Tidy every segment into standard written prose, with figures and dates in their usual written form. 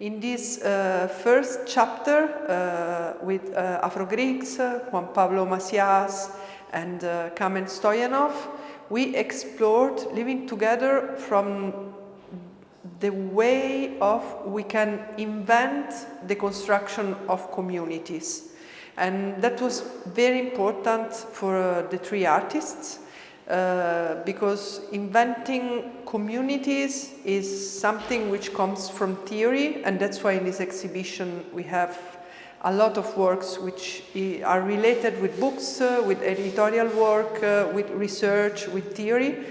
In this first chapter with Afro-Greeks, Juan Pablo Macias and Kamen Stoyanov, we explored living together from the way of we can invent the construction of communities. And that was very important for the three artists because inventing communities is something which comes from theory, and that's why in this exhibition we have a lot of works which are related with books, with editorial work, with research, with theory.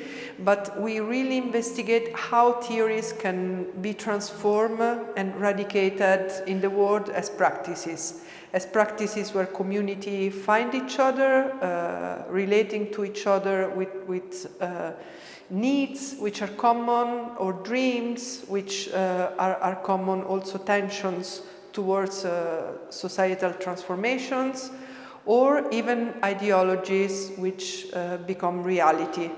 But we really investigate how theories can be transformed and radicated in the world as practices where community find each other, relating to each other with needs which are common, or dreams which are common, also tensions towards societal transformations, or even ideologies which become reality.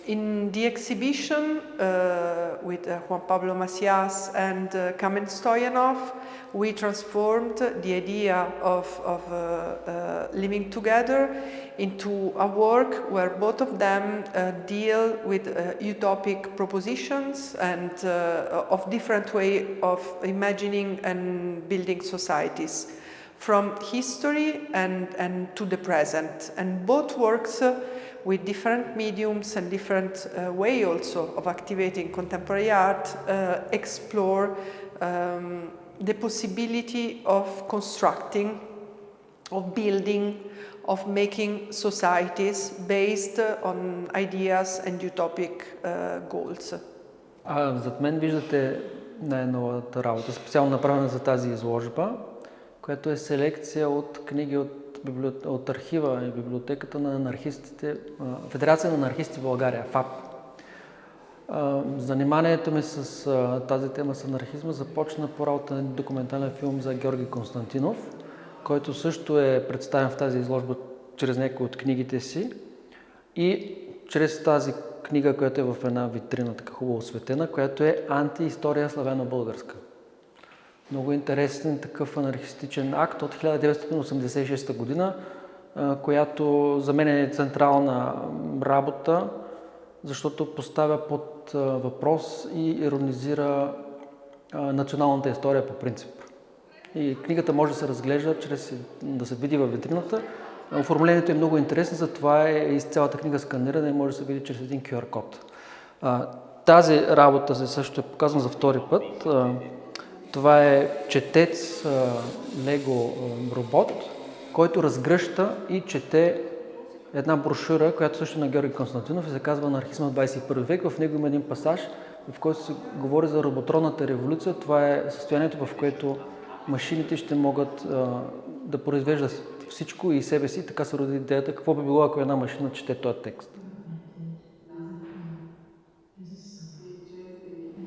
In the exhibition with Juan Pablo Macias and Kamen Stoyanov, we transformed the idea of living together into a work where both of them deal with utopic propositions and of different way of imagining and building societies, from history and to the present. And both works with different mediums and different way also of activating contemporary art explore the possibility of constructing, of building, of making societies based on ideas and utopic goals. Зад мен виждате най-новата работа, специално направена за тази изложба, която е селекция от книги от архива и библиотеката на анархистите, Федерация на анархисти в България, ФАБ. Заниманието ми с тази тема с анархизма започна по работа на документален филм за Георги Константинов, който също е представен в тази изложба чрез някои от книгите си и чрез тази книга, която е в една витрина, така хубаво осветена, която е Антиистория славено-българска. Много интересен такъв анархистичен акт от 1986 година, която за мен е централна работа, защото поставя под въпрос и иронизира националната история по принцип. И книгата може да се разглежда, чрез да се види във витрината. Оформлението е много интересно, затова е из цялата книга сканирана и може да се види чрез един QR код. Тази работа се също е показана за втори път. Това е четец Лего робот, който разгръща и чете една брошура, която също е на Георги Константинов и се казва Анархизма в 21 век. В него има един пасаж, в който се говори за роботронната революция. Това е състоянието, в което машините ще могат да произвеждат всичко и себе си. Така се роди идеята какво би било, ако една машина чете този текст.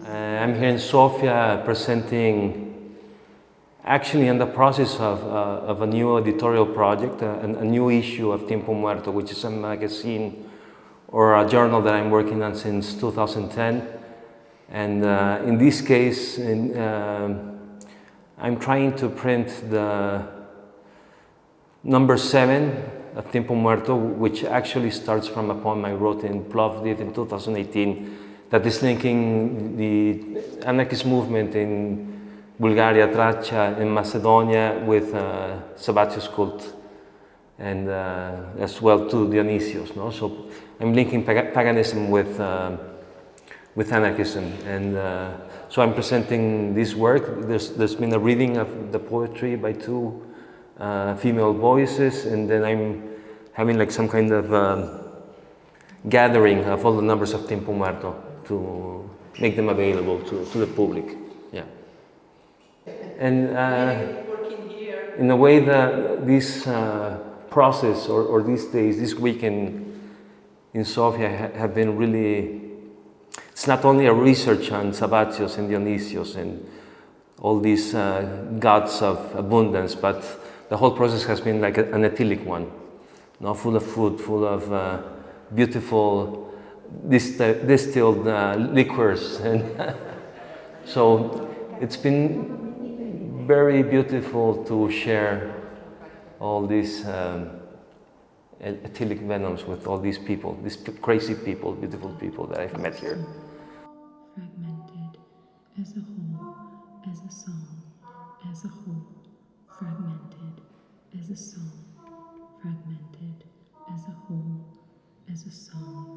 I'm here in Sofia presenting, actually in the process of a new editorial project, a new issue of Tiempo Muerto, which is a magazine or a journal that I'm working on since 2010. And in this case, I'm trying to print the number 7 of Tiempo Muerto, which actually starts from a poem I wrote in Plovdiv in 2018, that is linking the anarchist movement in Bulgaria, Tracia, and Macedonia with Sabatius cult, and as well to Dionysios. No? So I'm linking paganism with anarchism, and so I'm presenting this work. There's been a reading of the poetry by two female voices, and then I'm having like some kind of gathering of all the numbers of Tiempo Muerto to make them available to the public. Yeah. And in a way that this process or these days, this weekend in Sofia have been really, it's not only a research on Sabatios and Dionysios and all these gods of abundance, but the whole process has been like an ethylic one, no? Full of food, full of beautiful distilled liquors. And so It's been very beautiful to share all these ethylic venoms with all these people, these crazy people, beautiful people that I've met here. Fragmented as a whole, as a song, as a whole, fragmented as a song, fragmented as a whole, as a song.